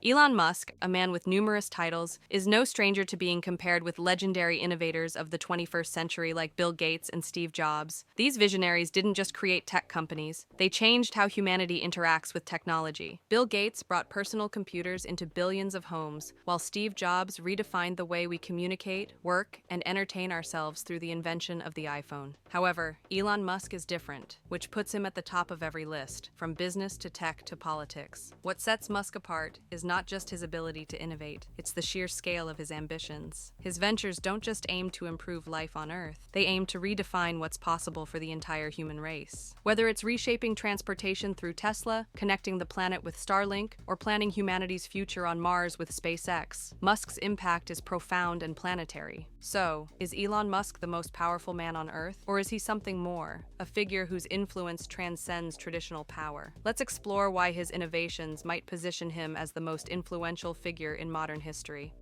Elon Musk, a man with numerous titles, is no stranger to being compared with legendary innovators of the 21st century like Bill Gates and Steve Jobs. These visionaries didn't just create tech companies, they changed how humanity interacts with technology. Bill Gates brought personal computers into billions of homes, while Steve Jobs redefined the way we communicate, work, and entertain ourselves through the invention of the iPhone. However, Elon Musk is different, which puts him at the top of every list, from business to tech to politics. What sets Musk apart is not just his ability to innovate, it's the sheer scale of his ambitions. His ventures don't just aim to improve life on Earth, they aim to redefine what's possible for the entire human race. Whether it's reshaping transportation through Tesla, connecting the planet with Starlink, or planning humanity's future on Mars with SpaceX, Musk's impact is profound and planetary. So, is Elon Musk the most powerful man on Earth, or is he something more, a figure whose influence transcends traditional power? Let's explore why his innovations might position him as the most influential figure in modern history.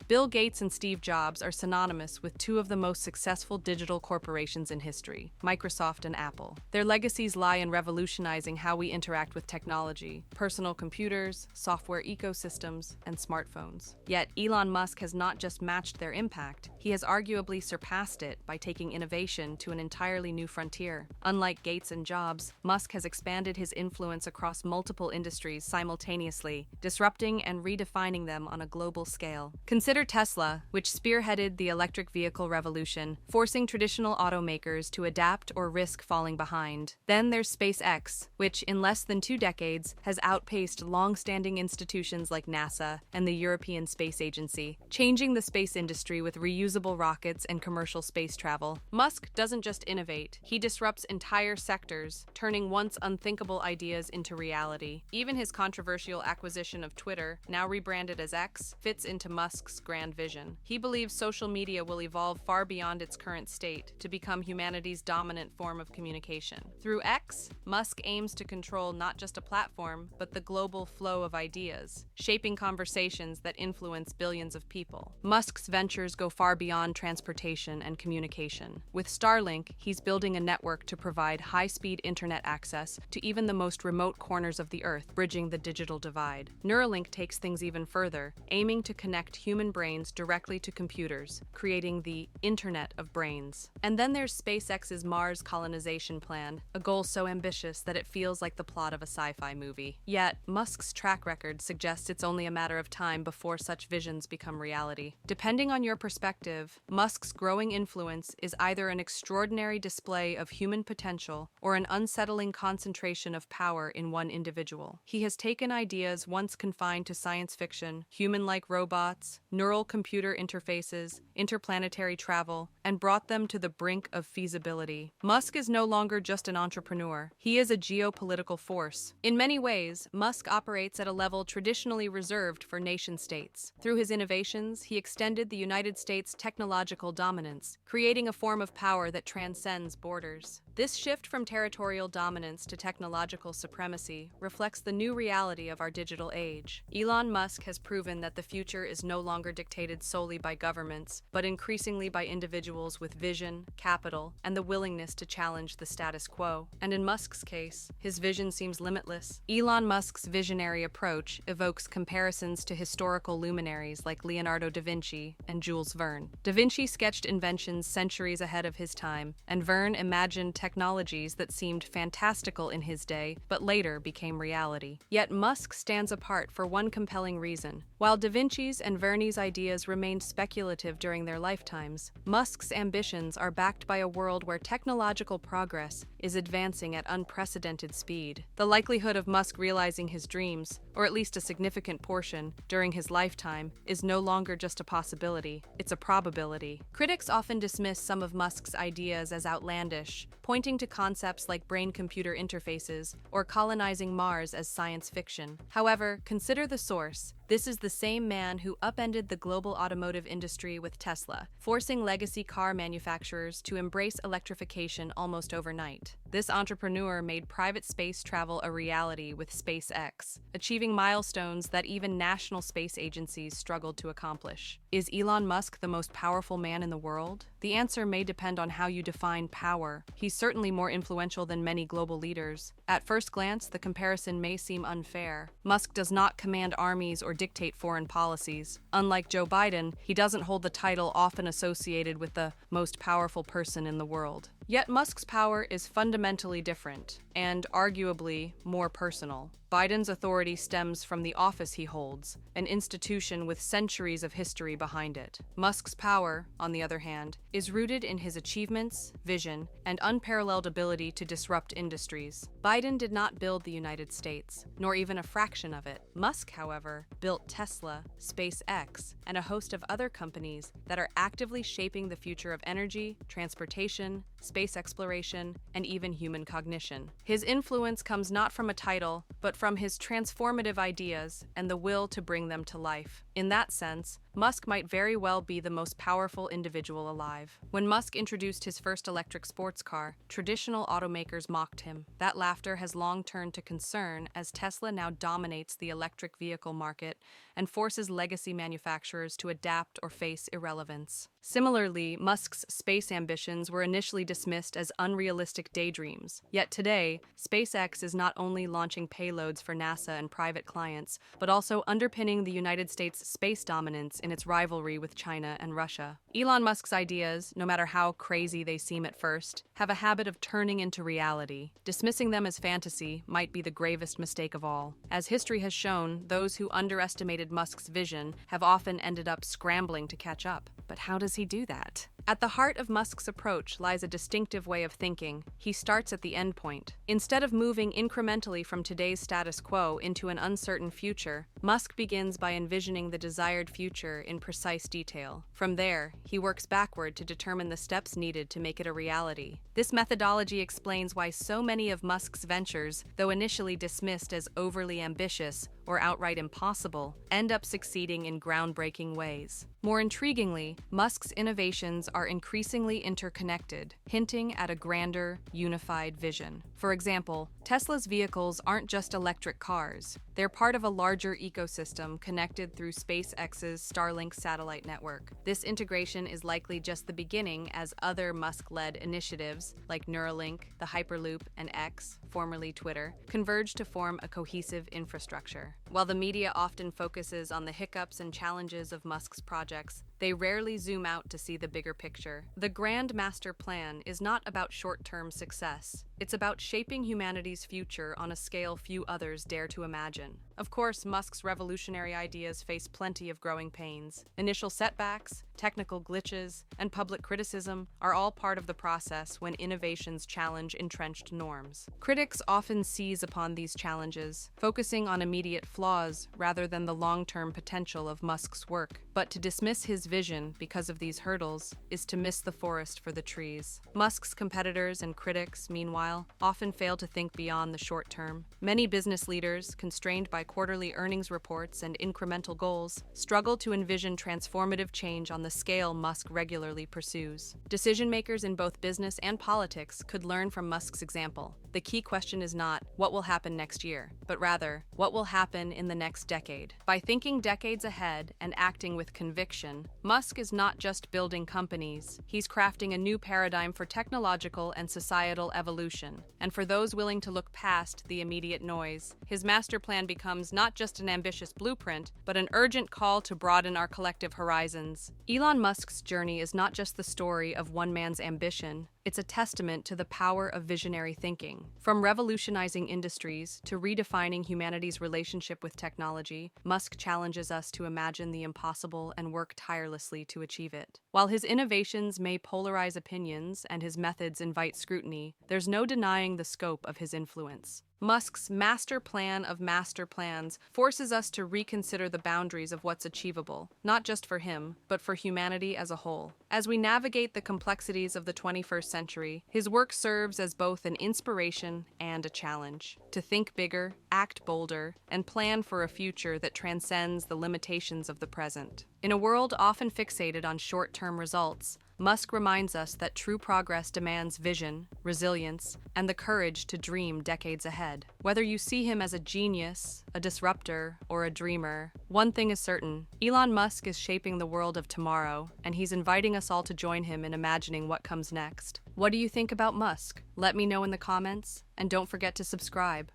Bill Gates and Steve Jobs are synonymous with two of the most successful digital corporations in history, Microsoft and Apple. Their legacies lie in revolutionizing how we interact with technology, personal computers, software ecosystems, and smartphones. Yet, Elon Musk has not just matched their impact, he has arguably surpassed it by taking innovation to an entirely new frontier. Unlike Gates and Jobs, Musk has expanded his influence across multiple industries simultaneously, disrupting and redefining them on a global scale. Consider Tesla, which spearheaded the electric vehicle revolution, forcing traditional automakers to adapt or risk falling behind. Then there's SpaceX, which, in less than 2 decades, has outpaced long-standing institutions like NASA and the European Space Agency, changing the space industry with reusable rockets and commercial space travel. Musk doesn't just innovate, he disrupts entire sectors, turning once unthinkable ideas into reality. Even his controversial acquisition of Twitter, now rebranded as X, fits into Musk's grand vision. He believes social media will evolve far beyond its current state to become humanity's dominant form of communication. Through X, Musk aims to control not just a platform, but the global flow of ideas, shaping conversations that influence billions of people. Musk's ventures go far beyond transportation and communication. With Starlink, he's building a network to provide high-speed internet access to even the most remote corners of the Earth, bridging the digital divide. Neuralink takes things even further, aiming to connect human brains directly to computers, creating the Internet of Brains. And then there's SpaceX's Mars colonization plan, a goal so ambitious that it feels like the plot of a sci-fi movie. Yet, Musk's track record suggests it's only a matter of time before such visions become reality. Depending on your perspective, Musk's growing influence is either an extraordinary display of human potential or an unsettling concentration of power in one individual. He has taken ideas once confined to science fiction, human-like robots, neural computer interfaces, interplanetary travel, and brought them to the brink of feasibility. Musk is no longer just an entrepreneur. He is a geopolitical force. In many ways, Musk operates at a level traditionally reserved for nation-states. Through his innovations, he extended the United States' technological dominance, creating a form of power that transcends borders. This shift from territorial dominance to technological supremacy reflects the new reality of our digital age. Elon Musk has proven that the future is no longer dictated solely by governments, but increasingly by individuals with vision, capital, and the willingness to challenge the status quo. And in Musk's case, his vision seems limitless. Elon Musk's visionary approach evokes comparisons to historical luminaries like Leonardo da Vinci and Jules Verne. Da Vinci sketched inventions centuries ahead of his time, and Verne imagined technologies that seemed fantastical in his day, but later became reality. Yet Musk stands apart for one compelling reason. While Da Vinci's and Verne's ideas remained speculative during their lifetimes, Musk's ambitions are backed by a world where technological progress is advancing at unprecedented speed. The likelihood of Musk realizing his dreams, or at least a significant portion, during his lifetime, is no longer just a possibility, it's a probability. Critics often dismiss some of Musk's ideas as outlandish, pointing to concepts like brain-computer interfaces or colonizing Mars as science fiction. However, consider the source. This is the same man who upended the global automotive industry with Tesla, forcing legacy car manufacturers to embrace electrification almost overnight. This entrepreneur made private space travel a reality with SpaceX, achieving milestones that even national space agencies struggled to accomplish. Is Elon Musk the most powerful man in the world? The answer may depend on how you define power. He's certainly more influential than many global leaders. At first glance, the comparison may seem unfair. Musk does not command armies or dictate foreign policies. Unlike Joe Biden, he doesn't hold the title often associated with the most powerful person in the world. Yet Musk's power is fundamentally different, and arguably more personal. Biden's authority stems from the office he holds, an institution with centuries of history behind it. Musk's power, on the other hand, is rooted in his achievements, vision, and unparalleled ability to disrupt industries. Biden did not build the United States, nor even a fraction of it. Musk, however, built Tesla, SpaceX, and a host of other companies that are actively shaping the future of energy, transportation, space exploration, and even human cognition. His influence comes not from a title, but from his transformative ideas and the will to bring them to life. In that sense, Musk might very well be the most powerful individual alive. When Musk introduced his first electric sports car, traditional automakers mocked him. That laughter has long turned to concern as Tesla now dominates the electric vehicle market and forces legacy manufacturers to adapt or face irrelevance. Similarly, Musk's space ambitions were initially dismissed as unrealistic daydreams. Yet today, SpaceX is not only launching payloads for NASA and private clients, but also underpinning the United States' space dominance in its rivalry with China and Russia. Elon Musk's ideas, no matter how crazy they seem at first, have a habit of turning into reality. Dismissing them as fantasy might be the gravest mistake of all. As history has shown, those who underestimated Musk's vision have often ended up scrambling to catch up. But how does he do that? At the heart of Musk's approach lies a distinctive way of thinking. He starts at the endpoint. Instead of moving incrementally from today's status quo into an uncertain future, Musk begins by envisioning the desired future in precise detail. From there, he works backward to determine the steps needed to make it a reality. This methodology explains why so many of Musk's ventures, though initially dismissed as overly ambitious or outright impossible, end up succeeding in groundbreaking ways. More intriguingly, Musk's innovations are increasingly interconnected, hinting at a grander, unified vision. For example, Tesla's vehicles aren't just electric cars. They're part of a larger ecosystem connected through SpaceX's Starlink satellite network. This integration is likely just the beginning as other Musk-led initiatives like Neuralink, the Hyperloop, and X, formerly Twitter, converge to form a cohesive infrastructure. While the media often focuses on the hiccups and challenges of Musk's projects, they rarely zoom out to see the bigger picture. The grand master plan is not about short-term success. It's about shaping humanity's future on a scale few others dare to imagine. Of course, Musk's revolutionary ideas face plenty of growing pains. Initial setbacks, technical glitches, and public criticism are all part of the process when innovations challenge entrenched norms. Critics often seize upon these challenges, focusing on immediate flaws rather than the long-term potential of Musk's work. But to dismiss his vision because of these hurdles is to miss the forest for the trees. Musk's competitors and critics, meanwhile, often fail to think beyond the short term. Many business leaders, constrained by quarterly earnings reports and incremental goals, struggle to envision transformative change on the scale Musk regularly pursues. Decision makers in both business and politics could learn from Musk's example. The key question is not, what will happen next year, but rather, what will happen in the next decade? By thinking decades ahead and acting with conviction, Musk is not just building companies, he's crafting a new paradigm for technological and societal evolution. And for those willing to look past the immediate noise, his master plan becomes not just an ambitious blueprint, but an urgent call to broaden our collective horizons. Elon Musk's journey is not just the story of one man's ambition, it's a testament to the power of visionary thinking. From revolutionizing industries to redefining humanity's relationship with technology, Musk challenges us to imagine the impossible and work tirelessly to achieve it. While his innovations may polarize opinions and his methods invite scrutiny, there's no denying the scope of his influence. Musk's master plan of master plans forces us to reconsider the boundaries of what's achievable, not just for him, but for humanity as a whole. As we navigate the complexities of the 21st century, his work serves as both an inspiration and a challenge. To think bigger, act bolder, and plan for a future that transcends the limitations of the present. In a world often fixated on short-term results, Musk reminds us that true progress demands vision, resilience, and the courage to dream decades ahead. Whether you see him as a genius, a disruptor, or a dreamer, one thing is certain: Elon Musk is shaping the world of tomorrow, and he's inviting us all to join him in imagining what comes next. What do you think about Musk? Let me know in the comments, and don't forget to subscribe.